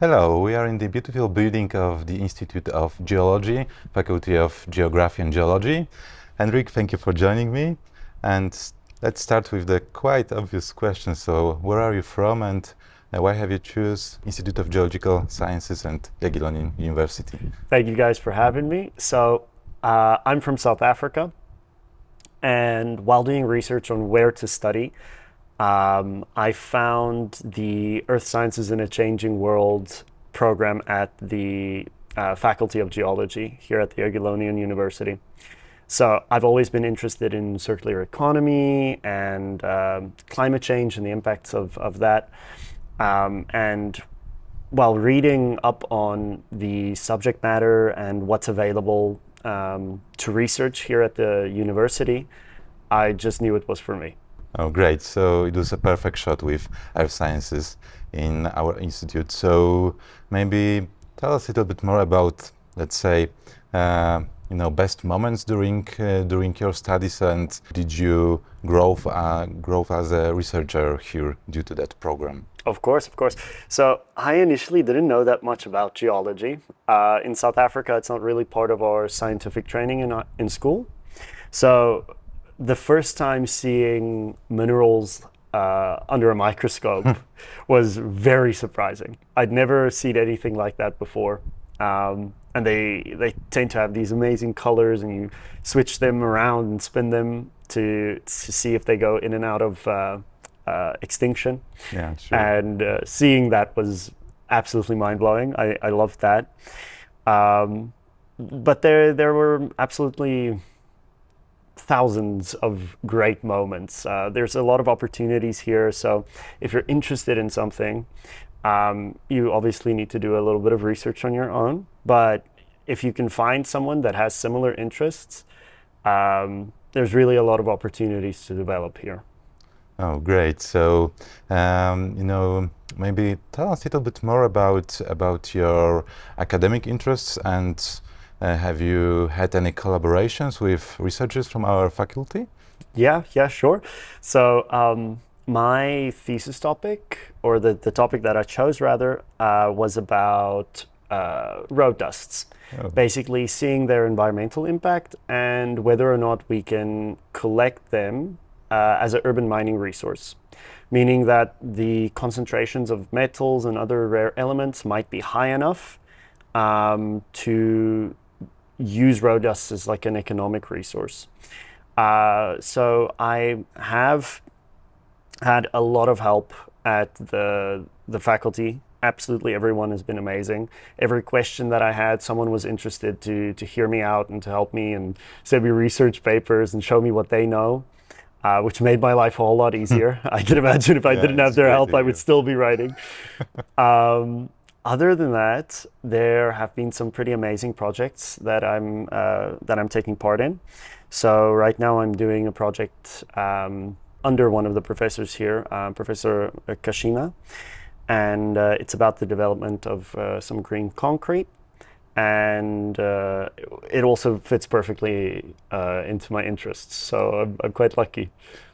Hello, we are in the beautiful building of the Institute of Geology, Faculty of Geography and Geology. Hendrik, thank you for joining me. And let's start with the quite obvious question. So, where are you from and why have you choose Institute of Geological Sciences and Jagiellonian University? Thank you guys for having me. So, I'm from South Africa, and while doing research on where to study, I found the Earth Sciences in a Changing World program at the Faculty of Geology here at the Jagiellonian University. So I've always been interested in circular economy and climate change and the impacts of that. And while reading up on the subject matter and what's available to research here at the university, I just knew it was for me. Oh, great. So it was a perfect shot with Earth Sciences in our institute. So maybe tell us a little bit more about, let's say, best moments during your studies, and did you grow as a researcher here due to that program? Of course. So I initially didn't know that much about geology. In South Africa, it's not really part of our scientific training in school. So the first time seeing minerals under a microscope was very surprising. I'd never seen anything like that before. And they tend to have these amazing colors, and you switch them around and spin them to see if they go in and out of extinction. Yeah, sure. And seeing that was absolutely mind-blowing. I loved that. But there were absolutely thousands of great moments. There's a lot of opportunities here, so if you're interested in something, you obviously need to do a little bit of research on your own, but if you can find someone that has similar interests, there's really a lot of opportunities to develop here. Oh, great. So, maybe tell us a little bit more about your academic interests, and have you had any collaborations with researchers from our faculty? Yeah, sure. So my thesis topic, or the topic that I chose rather, was about road dusts. Oh. Basically seeing their environmental impact and whether or not we can collect them as an urban mining resource. Meaning that the concentrations of metals and other rare elements might be high enough to use road dust as like an economic resource. So I have had a lot of help at the faculty. Absolutely everyone has been amazing. Every question that I had, someone was interested to hear me out and to help me and send me research papers and show me what they know, which made my life a whole lot easier. I can imagine if I didn't have their help, I would still be writing. Other than that, there have been some pretty amazing projects that I'm taking part in. So right now I'm doing a project under one of the professors here, Professor Kashina, and it's about the development of some green concrete, and it also fits perfectly into my interests. So I'm quite lucky.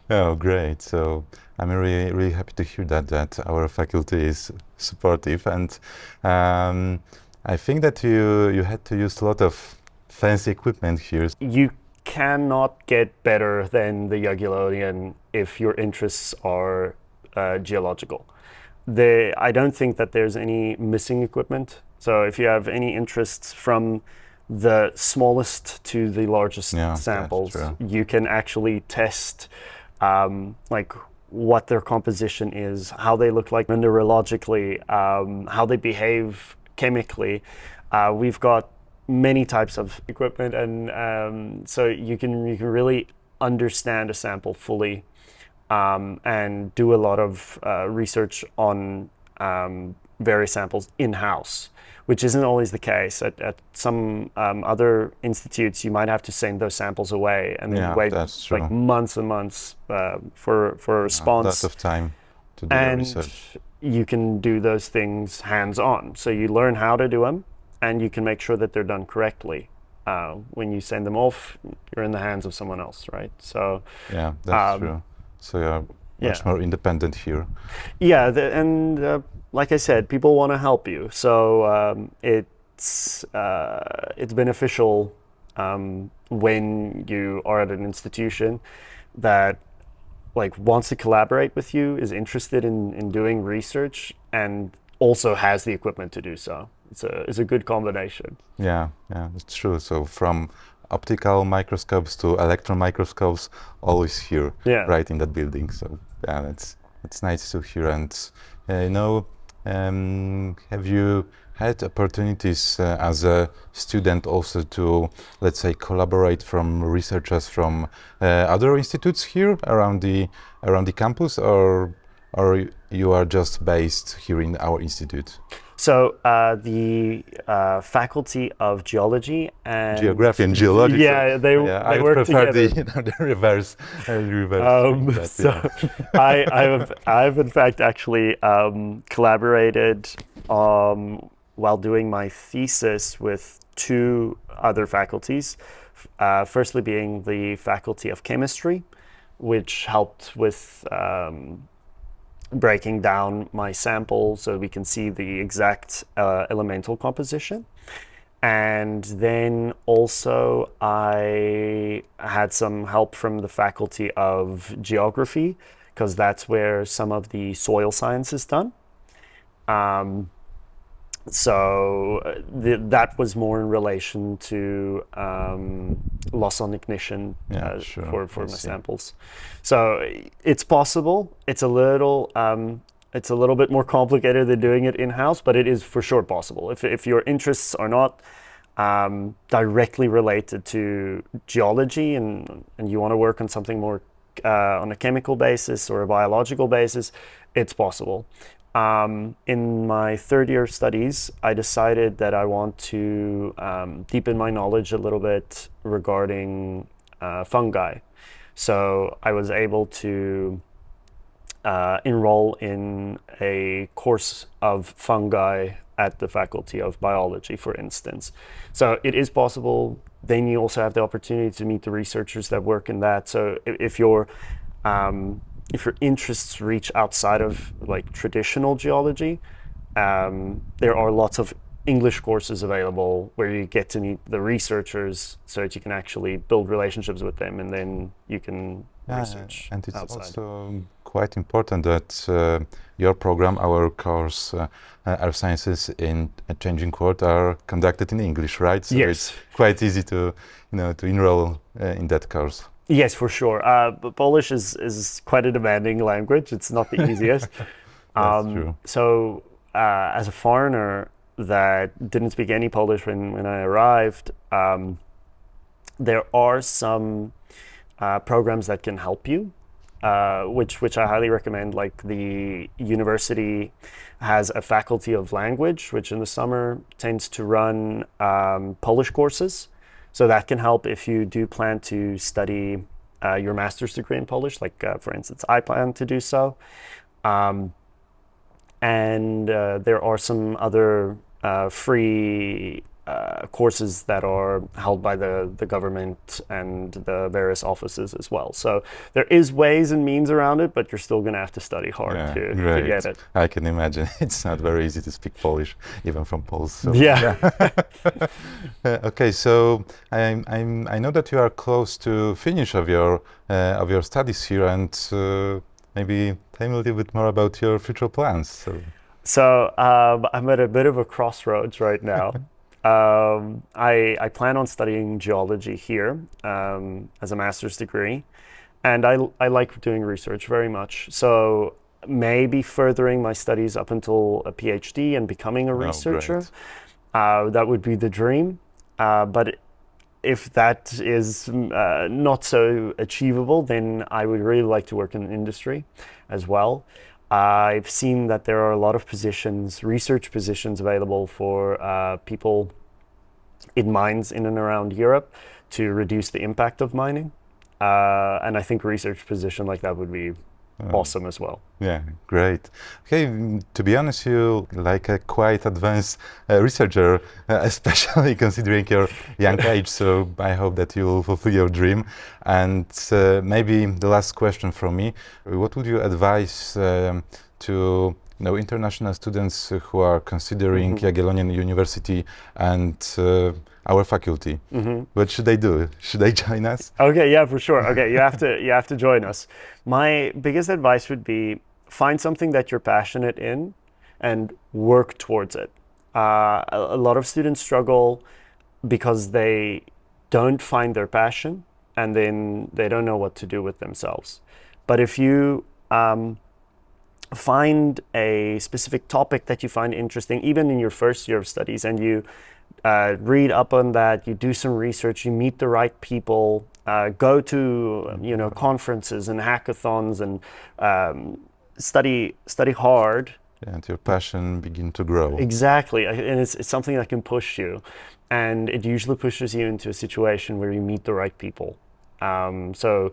Oh, great. So I'm really happy to hear that our faculty is supportive, and I think that you had to use a lot of fancy equipment here. You cannot get better than the Jagiellonian if your interests are geological. I don't think that there's any missing equipment. So if you have any interests from the smallest to the largest samples, you can actually test like what their composition is, how they look like mineralogically, how they behave chemically. We've got many types of equipment, and so you can really understand a sample fully and do a lot of research on various samples in-house, which isn't always the case. At some other institutes, you might have to send those samples away and then wait like months and months for a response. Lots of time to do the research. You can do those things hands-on. So you learn how to do them, and you can make sure that they're done correctly. when you send them off, you're in the hands of someone else, right? So yeah, that's true. So you're much more independent here. Yeah, like I said, people want to help you, so it's beneficial when you are at an institution that like wants to collaborate with you, is interested in doing research, and also has the equipment to do so. It's a good combination. Yeah, it's true. So from optical microscopes to electron microscopes, always here, right in that building. So yeah, that's nice to hear. And have you had opportunities as a student also to, let's say, collaborate from researchers from other institutes here around the campus, or you are just based here in our institute? So the Faculty of Geology and Geography and Geology. Yeah, they work prefer together. the reverse. I've in fact actually collaborated while doing my thesis with two other faculties. Firstly, being the Faculty of Chemistry, which helped with breaking down my sample so we can see the exact elemental composition. And then also I had some help from the Faculty of Geography, because that's where some of the soil science is done. That was more in relation to loss on ignition for my samples. So it's possible. It's a little bit more complicated than doing it in-house, but it is for sure possible. If your interests are not directly related to geology and you want to work on something more on a chemical basis or a biological basis, it's possible. In my third year of studies, I decided that I want to deepen my knowledge a little bit regarding fungi. So I was able to enroll in a course of fungi at the Faculty of Biology, for instance. So it is possible. Then you also have the opportunity to meet the researchers that work in that. So if your interests reach outside of like traditional geology, there are lots of English courses available where you get to meet the researchers so that you can actually build relationships with them, and then you can research and it's outside. Also quite important that your program, our course, Earth Sciences in a Changing World, are conducted in English, right? So yes. It's quite easy to enroll in that course. Yes, for sure. But Polish is quite a demanding language. It's not the easiest. That's true. So as a foreigner that didn't speak any Polish when I arrived, there are some programs that can help you, which I highly recommend. Like the university has a faculty of language, which in the summer tends to run Polish courses. So that can help if you do plan to study your master's degree in Polish, like for instance, I plan to do so. And there are some other free courses that are held by the government and the various offices as well. So there is ways and means around it, but you're still going to have to study hard to get it. I can imagine. It's not very easy to speak Polish, even from Poles. So. Yeah. Okay, so I know that you are close to finish of your studies here, and maybe tell me a little bit more about your future plans. So I'm at a bit of a crossroads right now. I plan on studying geology here as a master's degree, and I like doing research very much. So maybe furthering my studies up until a PhD and becoming a researcher. That would be the dream. But if that is not so achievable, then I would really like to work in industry as well. I've seen that there are a lot of positions, research positions available for people in mines in and around Europe to reduce the impact of mining. And I think a research position like that would be awesome as well. Yeah, great. Okay, to be honest, you like a quite advanced researcher, especially considering your young age. So I hope that you will fulfill your dream. And maybe the last question from me: what would you advise to international students who are considering Jagiellonian University and our faculty? What should they do? Should they join us? Okay, yeah, for sure. Okay, you have to join us. My biggest advice would be find something that you're passionate in and work towards it. A lot of students struggle because they don't find their passion and then they don't know what to do with themselves. But if you find a specific topic that you find interesting, even in your first year of studies, and you read up on that, you do some research, you meet the right people, go to conferences and hackathons, and study hard. And your passion begin to grow. Exactly, and it's something that can push you, and it usually pushes you into a situation where you meet the right people. So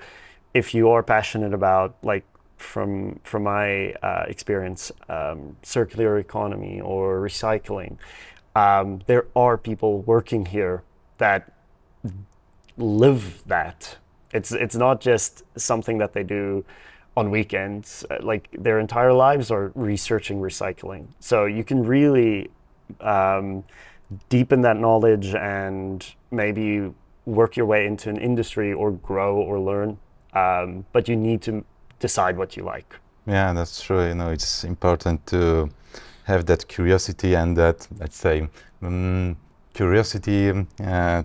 if you are passionate about, like, from my experience, circular economy or recycling, there are people working here that live that. It's not just something that they do on weekends. Like, their entire lives are researching recycling. So you can really deepen that knowledge and maybe work your way into an industry or grow or learn. But you need to decide what you like. Yeah, that's true. It's important to have that curiosity and that, let's say, curiosity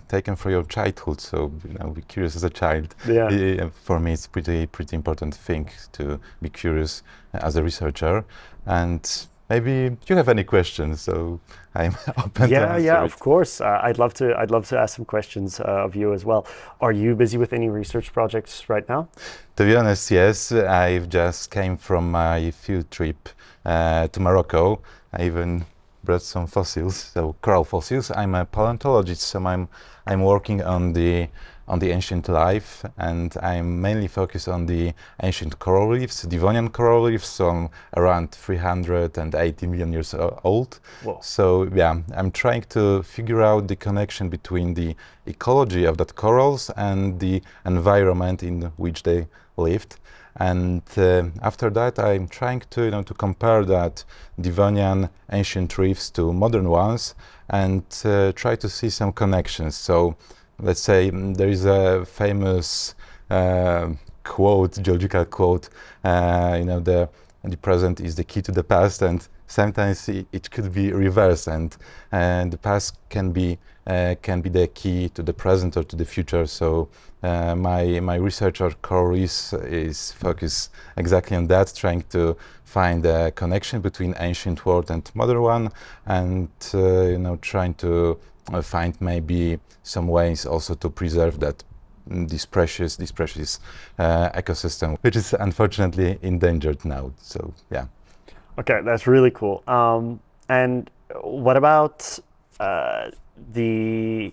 taken from your childhood. So be curious as a child. Yeah. For me, it's pretty important thing to be curious as a researcher. And maybe you have any questions, so I'm open to answer Yeah, it. of course. I'd love to ask some questions of you as well. Are you busy with any research projects right now? To be honest, yes. I've just came from my field trip to Morocco. I even brought some fossils, so coral fossils. I'm a paleontologist, so I'm working on the ancient life, and I'm mainly focused on the ancient coral reefs, Devonian coral reefs, so around 380 million years old. Whoa. So yeah, I'm trying to figure out the connection between the ecology of that corals and the environment in which they lived. And after that, I'm trying to to compare that Devonian ancient reefs to modern ones and try to see some connections. So let's say there is a famous quote, geological quote, the present is the key to the past, and sometimes it could be reversed, and the past can be the key to the present or to the future. So my research on coral reefs is focused exactly on that, trying to find a connection between ancient world and modern one, and trying to find maybe some ways also to preserve that this precious ecosystem, which is unfortunately endangered now. So yeah. Okay, that's really cool. And what about the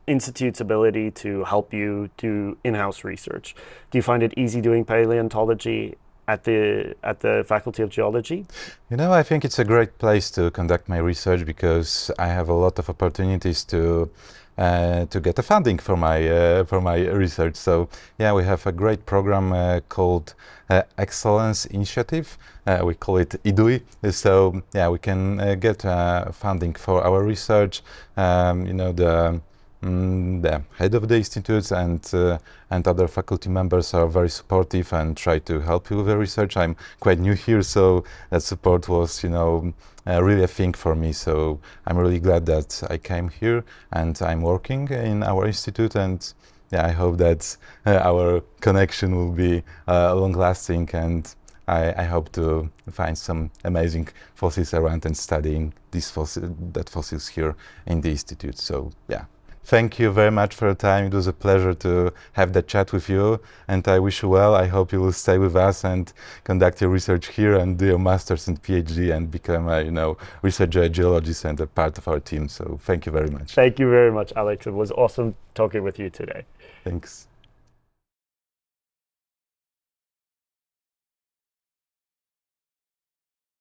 Institute's ability to help you do in-house research? Do you find it easy doing paleontology at the Faculty of Geology? I think it's a great place to conduct my research because I have a lot of opportunities to get a funding for my research. So yeah, we have a great program called Excellence Initiative. We call it IDUI. So yeah, we can get funding for our research. The head of the institutes and other faculty members are very supportive and try to help you with the research. I'm quite new here, so that support was really a thing for me. So I'm really glad that I came here and I'm working in our institute, and yeah, I hope that our connection will be long-lasting, and I hope to find some amazing fossils around and studying these fossils here in the institute. So yeah. Thank you very much for your time. It was a pleasure to have that chat with you, and I wish you well. I hope you will stay with us and conduct your research here and do your master's and PhD and become a researcher, geologist, and a part of our team. So thank you very much. Thank you very much, Alex. It was awesome talking with you today. Thanks.